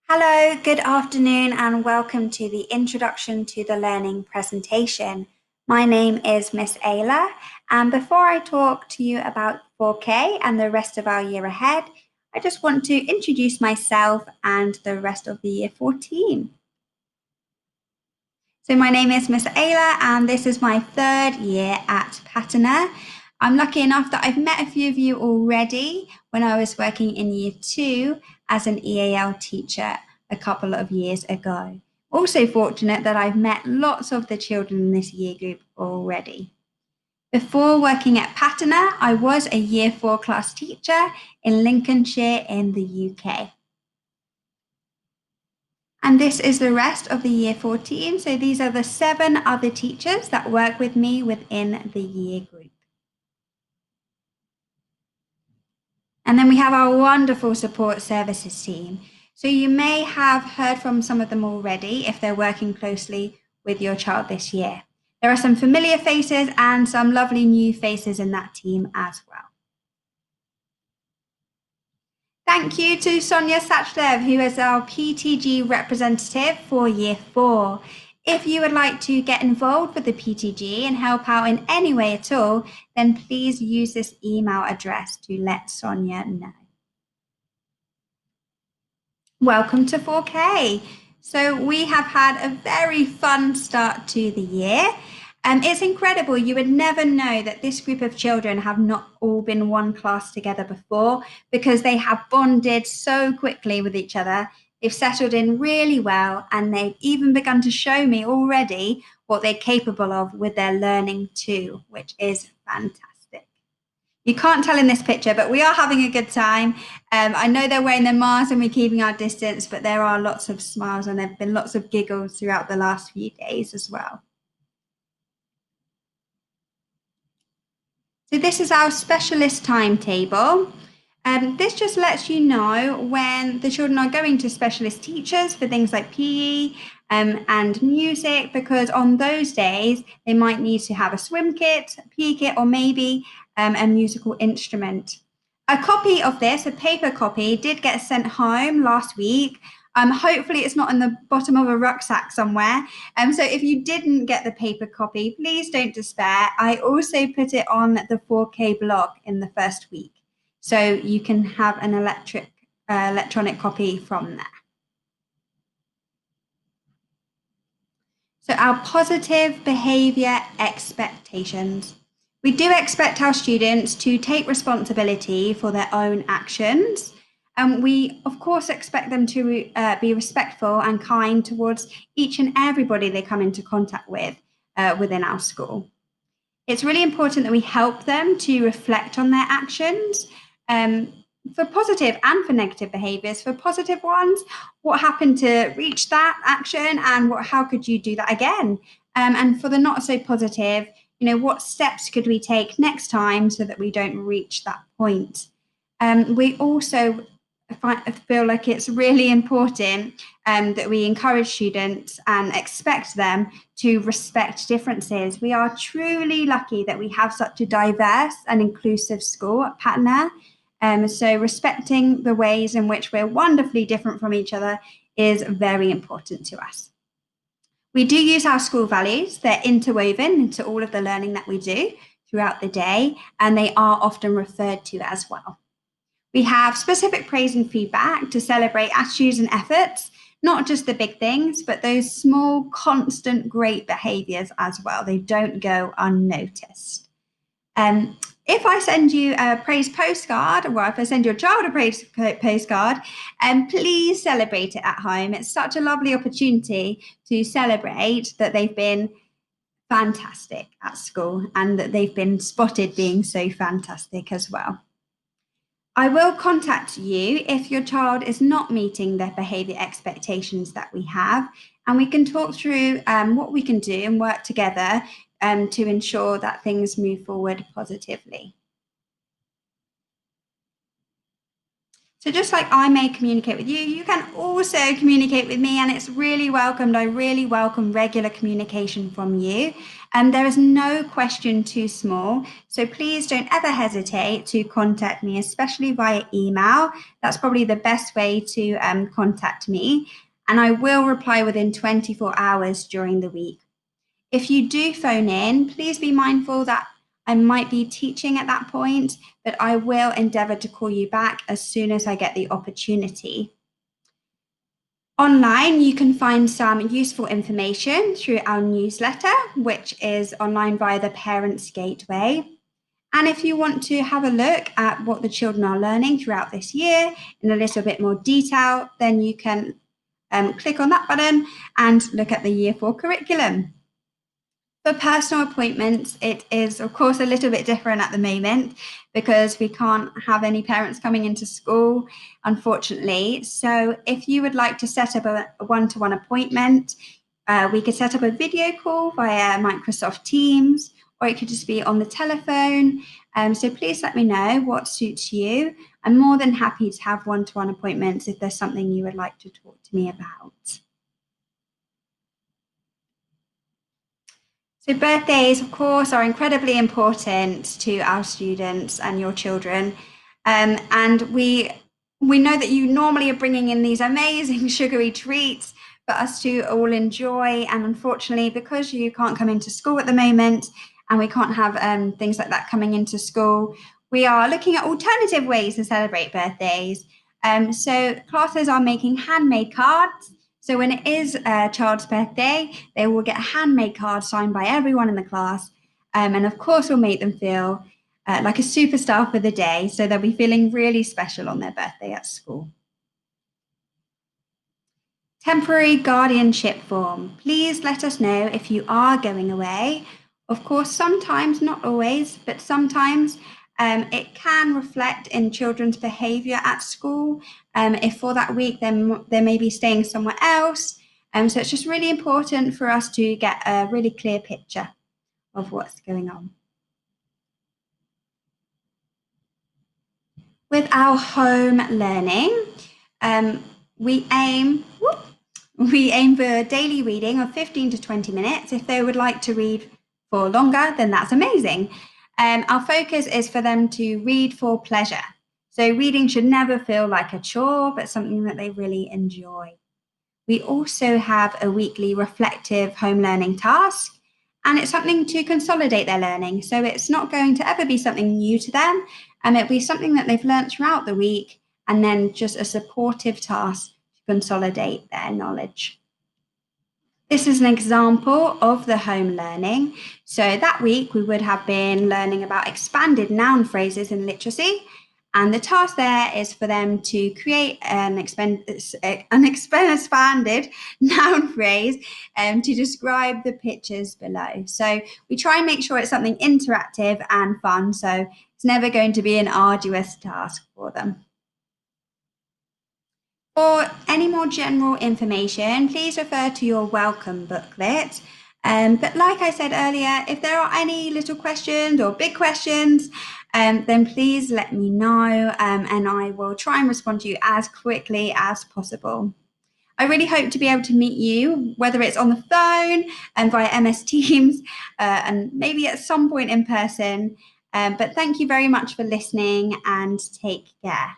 Hello, good afternoon, and welcome to the Introduction to the Learning presentation. My name is Miss Ayla, and before I talk to you about 4K and the rest of our year ahead, I just want to introduce myself and the rest of the Year 14. So my name is Miss Ayla, and this is my third year at Patternur. I'm lucky enough that I've met a few of you already when I was working in Year 2 as an EAL teacher a couple of years ago. Also fortunate that I've met lots of the children in this year group already. Before working at Patternur, I was a Year 4 class teacher in Lincolnshire in the UK. And this is the rest of the Year 14. So these are the 7 other teachers that work with me within the year group. And then we have our wonderful support services team. So you may have heard from some of them already if they're working closely with your child this year. There are some familiar faces and some lovely new faces in that team as well. Thank you to Sonia Sachdev, who is our PTG representative for Year 4. If you would like to get involved with the PTG and help out in any way at all, then please use this email address to let Sonia know. Welcome to 4K. So we have had a very fun start to the year. It's incredible. You would never know that this group of children have not all been one class together before because they have bonded so quickly with each other. They've settled in really well, and they've even begun to show me already what they're capable of with their learning too, which is fantastic. You can't tell in this picture, but we are having a good time. I know they're wearing their masks and we're keeping our distance, but there are lots of smiles and there have been lots of giggles throughout the last few days as well. So this is our specialist timetable. This just lets you know when the children are going to specialist teachers for things like PE and music, because on those days they might need to have a swim kit, a PE kit, or maybe a musical instrument. A copy of this, a paper copy, did get sent home last week. Hopefully it's not in the bottom of a rucksack somewhere. So if you didn't get the paper copy, please don't despair. I also put it on the 4K blog in the first week, so you can have an electronic copy from there. So our positive behaviour expectations. We do expect our students to take responsibility for their own actions. And we, of course, expect them to be respectful and kind towards each and everybody they come into contact with within our school. It's really important that we help them to reflect on their actions for positive and for negative behaviors. For positive ones, what happened to reach that action and how could you do that again? And for the not so positive, what steps could we take next time so that we don't reach that point? We also feel like it's really important that we encourage students and expect them to respect differences. We are truly lucky that we have such a diverse and inclusive school at Patternur. So respecting the ways in which we're wonderfully different from each other is very important to us. We do use our school values. They're interwoven into all of the learning that we do throughout the day, and they are often referred to as well. We have specific praise and feedback to celebrate attitudes and efforts, not just the big things, but those small, constant, great behaviors as well. They don't go unnoticed. If I send you a praise postcard, or if I send your child a praise postcard, please celebrate it at home. It's such a lovely opportunity to celebrate that they've been fantastic at school and that they've been spotted being so fantastic as well. I will contact you if your child is not meeting the behaviour expectations that we have, and we can talk through what we can do and work together to ensure that things move forward positively. So just like I may communicate with you, you can also communicate with me, and it's really welcomed. I really welcome regular communication from you. And there is no question too small. So please don't ever hesitate to contact me, especially via email. That's probably the best way to contact me. And I will reply within 24 hours during the week. If you do phone in, please be mindful that I might be teaching at that point, but I will endeavour to call you back as soon as I get the opportunity. Online, you can find some useful information through our newsletter, which is online via the Parents Gateway. And if you want to have a look at what the children are learning throughout this year in a little bit more detail, then you can click on that button and look at the Year 4 curriculum. For personal appointments, it is, of course, a little bit different at the moment because we can't have any parents coming into school, unfortunately. So if you would like to set up a one-to-one appointment, we could set up a video call via Microsoft Teams, or it could just be on the telephone. So please let me know what suits you. I'm more than happy to have one-to-one appointments if there's something you would like to talk to me about. So birthdays, of course, are incredibly important to our students and your children. And we know that you normally are bringing in these amazing sugary treats for us to all enjoy. And unfortunately, because you can't come into school at the moment and we can't have things like that coming into school, we are looking at alternative ways to celebrate birthdays. So classes are making handmade cards. So when it is a child's birthday, they will get a handmade card signed by everyone in the class. And of course, we'll make them feel like a superstar for the day. So they'll be feeling really special on their birthday at school. Temporary guardianship form. Please let us know if you are going away. Of course, sometimes, not always, but sometimes it can reflect in children's behaviour at school. If for that week they may be staying somewhere else. So it's just really important for us to get a really clear picture of what's going on. With our home learning, we aim for daily reading of 15 to 20 minutes. If they would like to read for longer, then that's amazing. Our focus is for them to read for pleasure. So reading should never feel like a chore, but something that they really enjoy. We also have a weekly reflective home learning task, and it's something to consolidate their learning. So it's not going to ever be something new to them, and it'll be something that they've learned throughout the week, and then just a supportive task to consolidate their knowledge. This is an example of the home learning. So that week we would have been learning about expanded noun phrases in literacy. And the task there is for them to create an expanded noun phrase to describe the pictures below. So we try and make sure it's something interactive and fun. So it's never going to be an arduous task for them. For any more general information, please refer to your welcome booklet. But like I said earlier, if there are any little questions or big questions, then please let me know and I will try and respond to you as quickly as possible. I really hope to be able to meet you, whether it's on the phone and via MS Teams and maybe at some point in person. But thank you very much for listening and take care.